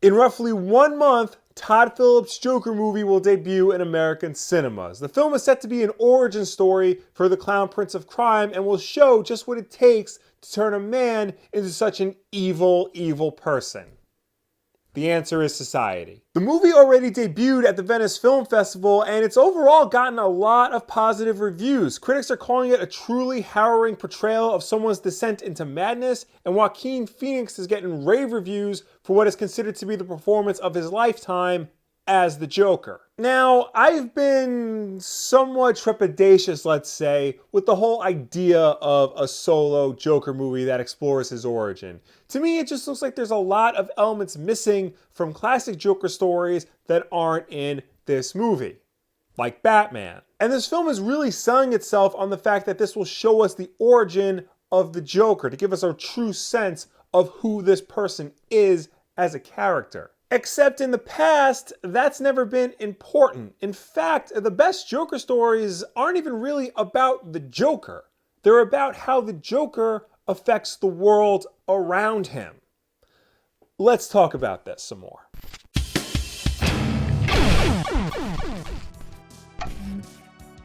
In roughly 1 month, Todd Phillips' Joker movie will debut in American cinemas. The film is set to be an origin story for the Clown Prince of Crime and will show just what it takes to turn a man into such an evil, evil person. The answer is society. The movie already debuted at the Venice Film Festival, and it's overall gotten a lot of positive reviews. Critics are calling it a truly harrowing portrayal of someone's descent into madness, and Joaquin Phoenix is getting rave reviews for what is considered to be the performance of his lifetime as the Joker. Now, I've been somewhat trepidatious, let's say, with the whole idea of a solo Joker movie that explores his origin. To me, it just looks like there's a lot of elements missing from classic Joker stories that aren't in this movie, like Batman. And this film is really selling itself on the fact that this will show us the origin of the Joker, to give us a true sense of who this person is as a character. Except in the past, that's never been important. In fact, the best Joker stories aren't even really about the Joker. They're about how the Joker affects the world around him. Let's talk about this some more.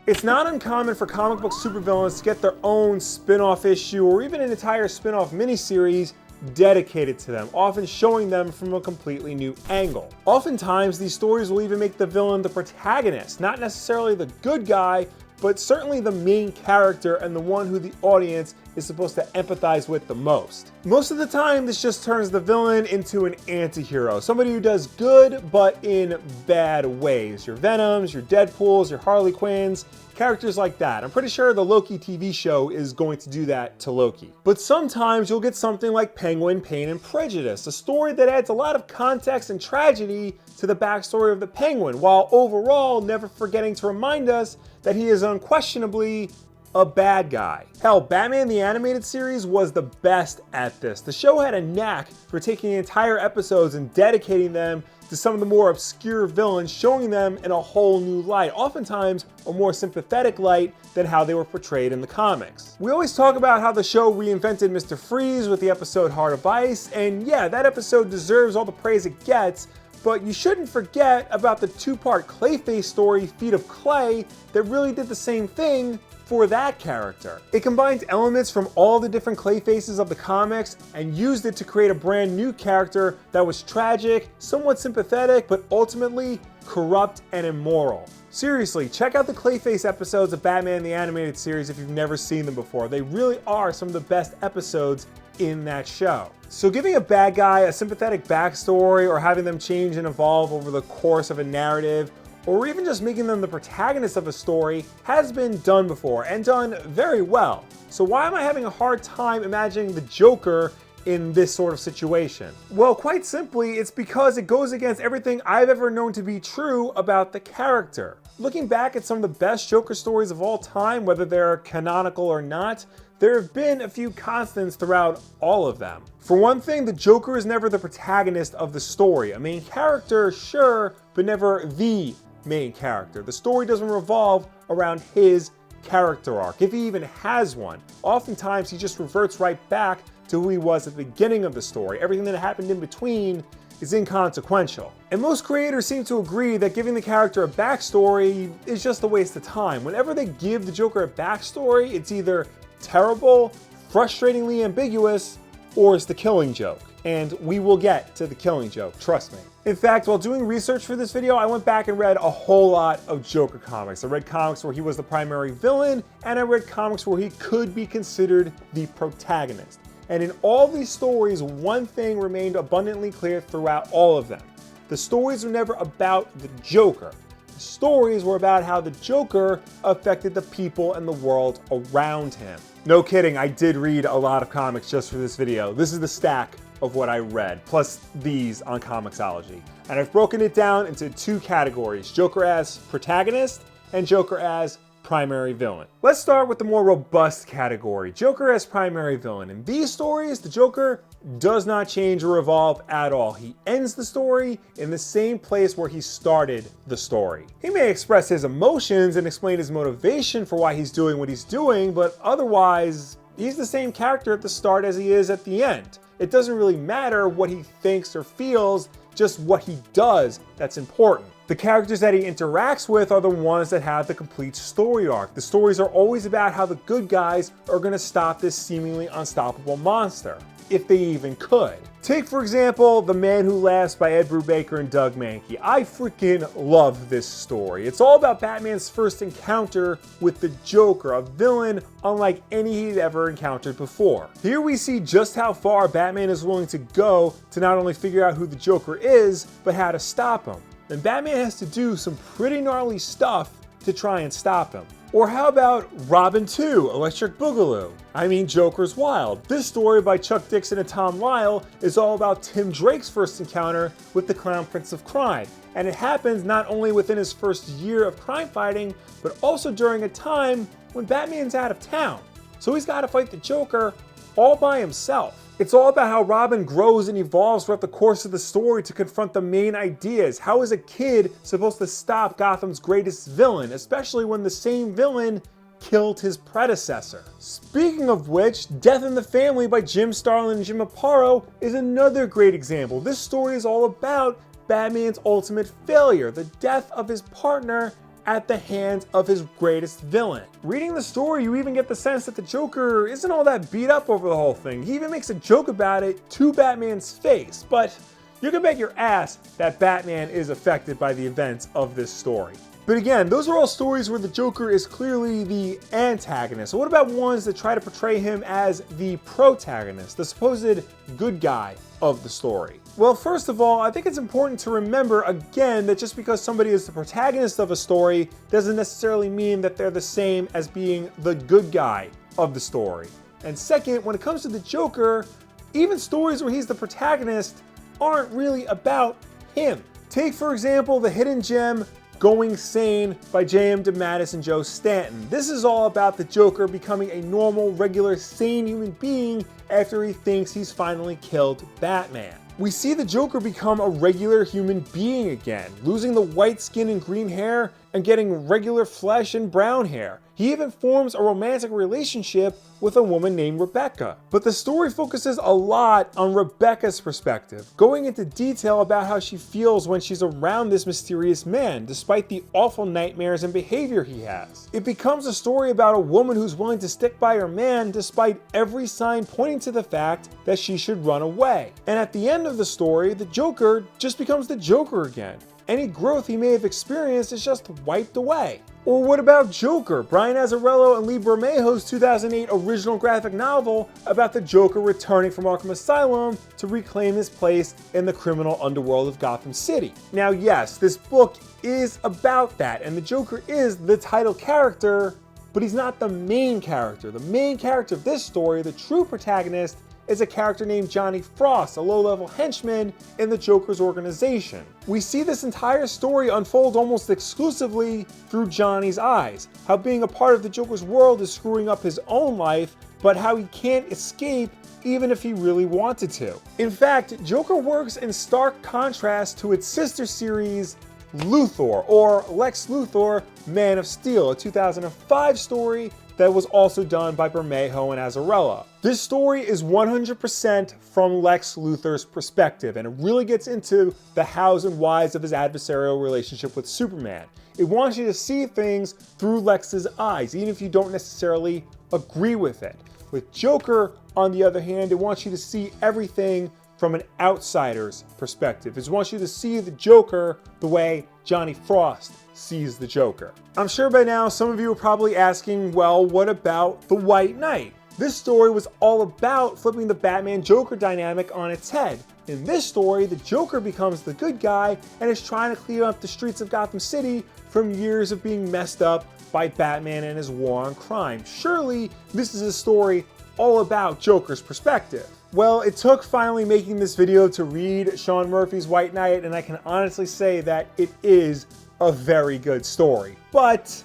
It's not uncommon for comic book supervillains to get their own spin-off issue or even an entire spin-off miniseries dedicated to them, often showing them from a completely new angle. Oftentimes, these stories will even make the villain the protagonist, not necessarily the good guy, but certainly the main character and the one who the audience is supposed to empathize with the most. Most of the time, this just turns the villain into an anti-hero, somebody who does good, but in bad ways. Your Venoms, your Deadpools, your Harley Quinns, characters like that. I'm pretty sure the Loki TV show is going to do that to Loki. But sometimes you'll get something like Penguin, Pain and Prejudice, a story that adds a lot of context and tragedy to the backstory of the Penguin, while overall never forgetting to remind us that he is unquestionably a bad guy. Hell, Batman the Animated Series was the best at this. The show had a knack for taking entire episodes and dedicating them to some of the more obscure villains, showing them in a whole new light, oftentimes a more sympathetic light than how they were portrayed in the comics. We always talk about how the show reinvented Mr. Freeze with the episode Heart of Ice, and yeah, that episode deserves all the praise it gets, but you shouldn't forget about the 2-part Clayface story, Feet of Clay, that really did the same thing for that character. It combined elements from all the different Clayfaces of the comics and used it to create a brand new character that was tragic, somewhat sympathetic, but ultimately corrupt and immoral. Seriously, check out the Clayface episodes of Batman the Animated Series if you've never seen them before. They really are some of the best episodes in that show. So giving a bad guy a sympathetic backstory or having them change and evolve over the course of a narrative, or even just making them the protagonist of a story, has been done before and done very well. So why am I having a hard time imagining the Joker in this sort of situation? Well, quite simply, it's because it goes against everything I've ever known to be true about the character. Looking back at some of the best Joker stories of all time, whether they're canonical or not, there have been a few constants throughout all of them. For one thing, the Joker is never the protagonist of the story. A main character, sure, but never the main character. The story doesn't revolve around his character arc, if he even has one. Oftentimes, he just reverts right back to who he was at the beginning of the story. Everything that happened in between is inconsequential. And most creators seem to agree that giving the character a backstory is just a waste of time. Whenever they give the Joker a backstory, it's either terrible, frustratingly ambiguous, or it's the Killing Joke. And we will get to the Killing Joke, trust me. In fact, while doing research for this video, I went back and read a whole lot of Joker comics. I read comics where he was the primary villain, and I read comics where he could be considered the protagonist. And in all these stories, one thing remained abundantly clear throughout all of them. The stories were never about the Joker. The stories were about how the Joker affected the people and the world around him. No kidding, I did read a lot of comics just for this video. This is the stack of what I read, plus these on Comixology. And I've broken it down into 2 categories, Joker as protagonist and Joker as primary villain. Let's start with the more robust category, Joker as primary villain. In these stories, the Joker does not change or evolve at all. He ends the story in the same place where he started the story. He may express his emotions and explain his motivation for why he's doing what he's doing, but otherwise, he's the same character at the start as he is at the end. It doesn't really matter what he thinks or feels just what he does that's important. The characters that he interacts with are the ones that have the complete story arc. The stories are always about how the good guys are going to stop this seemingly unstoppable monster, if they even could. Take, for example, The Man Who Laughs by Ed Brubaker and Doug Mahnke. I freaking love this story. It's all about Batman's first encounter with the Joker, a villain unlike any he'd ever encountered before. Here we see just how far Batman is willing to go to not only figure out who the Joker is, but how to stop him. And Batman has to do some pretty gnarly stuff to try and stop him. Or how about Robin 2, Electric Boogaloo? I mean, Joker's Wild. This story by Chuck Dixon and Tom Lyle is all about Tim Drake's first encounter with the Clown Prince of Crime. And it happens not only within his first year of crime fighting, but also during a time when Batman's out of town. So he's got to fight the Joker all by himself. It's all about how Robin grows and evolves throughout the course of the story to confront the main ideas. How is a kid supposed to stop Gotham's greatest villain, especially when the same villain killed his predecessor? Speaking of which, Death in the Family by Jim Starlin and Jim Aparo is another great example. This story is all about Batman's ultimate failure, the death of his partner at the hands of his greatest villain. Reading the story, you even get the sense that the Joker isn't all that beat up over the whole thing. He even makes a joke about it to Batman's face, but you can bet your ass that Batman is affected by the events of this story. But again, those are all stories where the Joker is clearly the antagonist. So what about ones that try to portray him as the protagonist, the supposed good guy of the story? Well, first of all, I think it's important to remember again that just because somebody is the protagonist of a story doesn't necessarily mean that they're the same as being the good guy of the story. And second, when it comes to the Joker, even stories where he's the protagonist aren't really about him. Take, for example, the hidden gem Going Sane by J.M. DeMatteis and Joe Stanton. This is all about the Joker becoming a normal, regular, sane human being after he thinks he's finally killed Batman. We see the Joker become a regular human being again, losing the white skin and green hair and getting regular flesh and brown hair. He even forms a romantic relationship with a woman named Rebecca. But the story focuses a lot on Rebecca's perspective, going into detail about how she feels when she's around this mysterious man, despite the awful nightmares and behavior he has. It becomes a story about a woman who's willing to stick by her man despite every sign pointing to the fact that she should run away. And at the end of the story, the Joker just becomes the Joker again. Any growth he may have experienced is just wiped away. Or what about Joker, Brian Azzarello and Lee Bermejo's 2008 original graphic novel about the Joker returning from Arkham Asylum to reclaim his place in the criminal underworld of Gotham City? Now yes, this book is about that, and the Joker is the title character, but he's not the main character. The main character of this story, the true protagonist, is a character named Johnny Frost, a low-level henchman in the Joker's organization. We see this entire story unfold almost exclusively through Johnny's eyes, how being a part of the Joker's world is screwing up his own life, but how he can't escape even if he really wanted to. In fact, Joker works in stark contrast to its sister series, Luthor, or Lex Luthor, Man of Steel, a 2005 story that was also done by Bermejo and Azzarello. This story is 100% from Lex Luthor's perspective, and it really gets into the hows and whys of his adversarial relationship with Superman. It wants you to see things through Lex's eyes, even if you don't necessarily agree with it. With Joker, on the other hand, it wants you to see everything from an outsider's perspective. It wants you to see the Joker the way Johnny Frost sees the Joker. I'm sure by now some of you are probably asking, well, what about The White Knight? This story was all about flipping the Batman-Joker dynamic on its head. In this story, the Joker becomes the good guy and is trying to clean up the streets of Gotham City from years of being messed up by Batman and his war on crime. Surely, this is a story all about Joker's perspective. Well, it took finally making this video to read Sean Murphy's White Knight, and I can honestly say that it is a very good story. But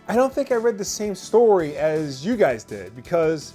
I don't think I read the same story as you guys did, because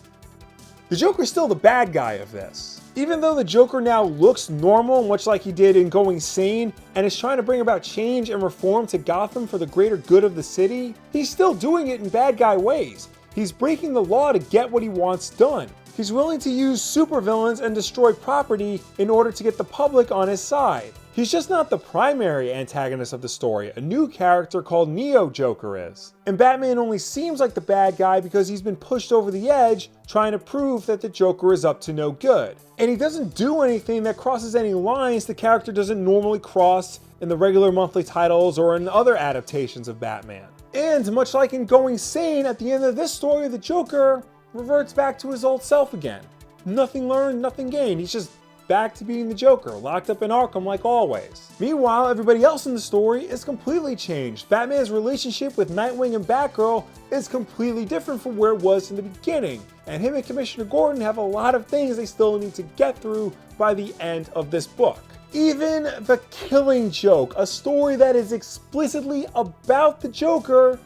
the Joker's still the bad guy of this. Even though the Joker now looks normal, much like he did in Going Sane, and is trying to bring about change and reform to Gotham for the greater good of the city, he's still doing it in bad guy ways. He's breaking the law to get what he wants done. He's willing to use supervillains and destroy property in order to get the public on his side. He's just not the primary antagonist of the story. A new character called Neo Joker is. And Batman only seems like the bad guy because he's been pushed over the edge trying to prove that the Joker is up to no good. And he doesn't do anything that crosses any lines the character doesn't normally cross in the regular monthly titles or in other adaptations of Batman. And much like in Going Sane, at the end of this story, the Joker reverts back to his old self again. Nothing learned, nothing gained. He's just back to being the Joker, locked up in Arkham like always. Meanwhile, everybody else in the story is completely changed. Batman's relationship with Nightwing and Batgirl is completely different from where it was in the beginning, and him and Commissioner Gordon have a lot of things they still need to get through by the end of this book. Even the Killing Joke, a story that is explicitly about the Joker,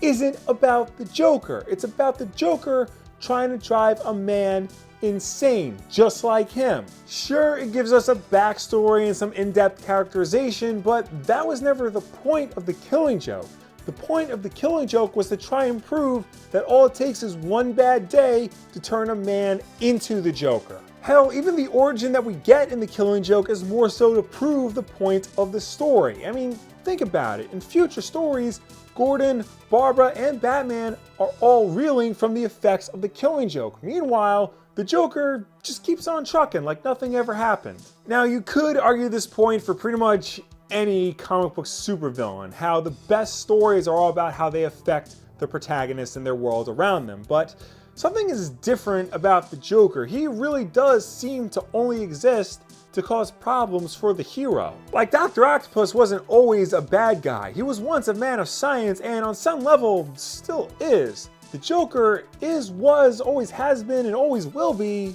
isn't about the Joker. It's about the Joker trying to drive a man insane, just like him. Sure, it gives us a backstory and some in-depth characterization, but that was never the point of the Killing Joke. The point of the Killing Joke was to try and prove that all it takes is one bad day to turn a man into the Joker. Hell, even the origin that we get in the Killing Joke is more so to prove the point of the story. I mean, think about it. In future stories, Gordon, Barbara, and Batman are all reeling from the effects of the Killing Joke. Meanwhile, the Joker just keeps on trucking like nothing ever happened. Now, you could argue this point for pretty much any comic book supervillain, how the best stories are all about how they affect the protagonist and their world around them, but something is different about the Joker. He really does seem to only exist to cause problems for the hero. Like Dr. Octopus wasn't always a bad guy. He was once a man of science and on some level still is. The Joker was, always has been, and always will be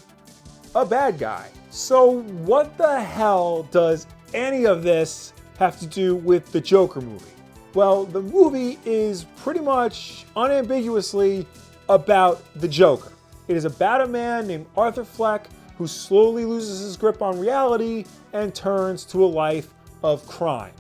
a bad guy. So what the hell does any of this have to do with the Joker movie? Well, the movie is pretty much unambiguously about the Joker. It is about a man named Arthur Fleck who slowly loses his grip on reality and turns to a life of crime.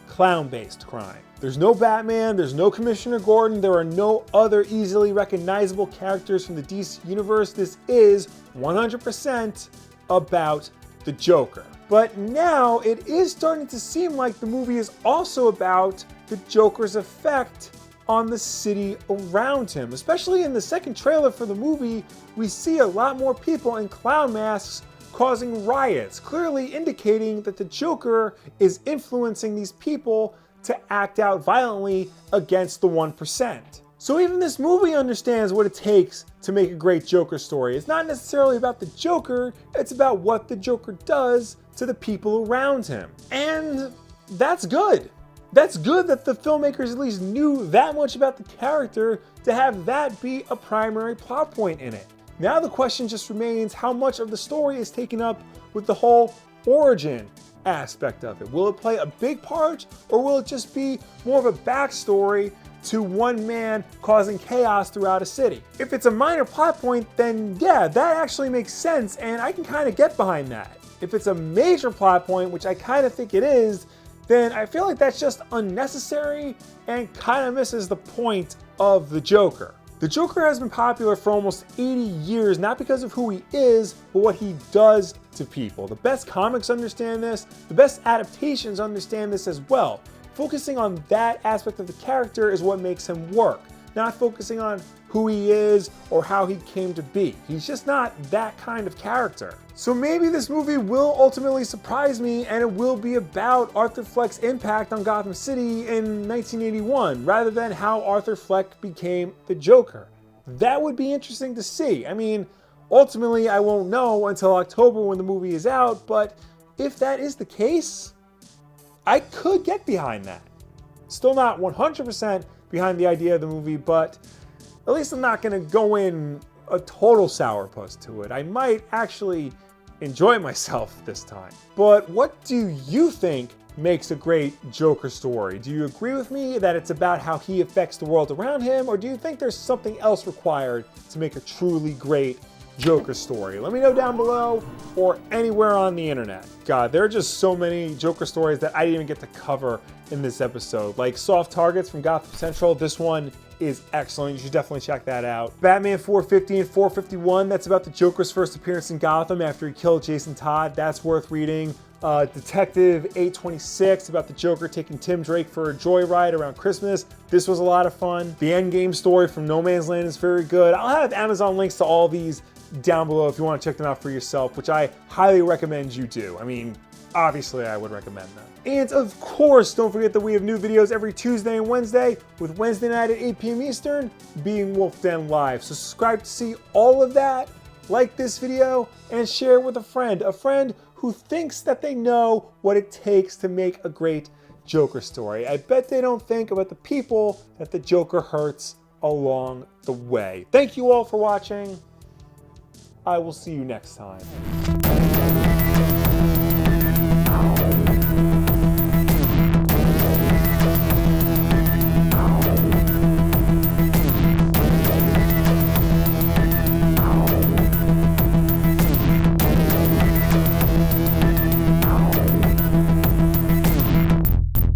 Clown-based crime. There's no Batman, there's no Commissioner Gordon, there are no other easily recognizable characters from the DC universe. This is 100% about the Joker. But now it is starting to seem like the movie is also about the Joker's effect on the city around him. Especially in the second trailer for the movie, we see a lot more people in clown masks causing riots, clearly indicating that the Joker is influencing these people to act out violently against the 1%. So even this movie understands what it takes to make a great Joker story. It's not necessarily about the Joker, it's about what the Joker does to the people around him. And that's good. That's good that the filmmakers at least knew that much about the character to have that be a primary plot point in it. Now the question just remains how much of the story is taken up with the whole origin aspect of it. Will it play a big part, or will it just be more of a backstory to one man causing chaos throughout a city? If it's a minor plot point, then yeah, that actually makes sense and I can kind of get behind that. If it's a major plot point, which I kind of think it is, then I feel like that's just unnecessary and kind of misses the point of the Joker. The Joker has been popular for almost 80 years, not because of who he is, but what he does to people. The best comics understand this, the best adaptations understand this as well. Focusing on that aspect of the character is what makes him work, not focusing on who he is or how he came to be. He's just not that kind of character. So maybe this movie will ultimately surprise me and it will be about Arthur Fleck's impact on Gotham City in 1981 rather than how Arthur Fleck became the Joker. That would be interesting to see. I mean, ultimately I won't know until October when the movie is out, but if that is the case, I could get behind that. Still not 100% behind the idea of the movie, but at least I'm not going to go in a total sourpuss to it. I might actually enjoy myself this time. But what do you think makes a great Joker story? Do you agree with me that it's about how he affects the world around him, or do you think there's something else required to make a truly great Joker story? Let me know down below or anywhere on the internet. God, there are just so many Joker stories that I didn't even get to cover in this episode. Like Soft Targets from Gotham Central, this one is excellent. You should definitely check that out. Batman 450 and 451, that's about the Joker's first appearance in Gotham after he killed Jason Todd. That's worth reading. Detective 826, about the Joker taking Tim Drake for a joyride around Christmas. This was a lot of fun. The Endgame story from No Man's Land is very good. I'll have Amazon links to all these down below if you want to check them out for yourself, which I highly recommend you do. I mean, obviously I would recommend them. And of course, don't forget that we have new videos every Tuesday and Wednesday, with Wednesday night at 8 p.m. Eastern being Wulff Den Live. So subscribe to see all of that, like this video, and share it with a friend who thinks that they know what it takes to make a great Joker story. I bet they don't think about the people that the Joker hurts along the way. Thank you all for watching. I will see you next time.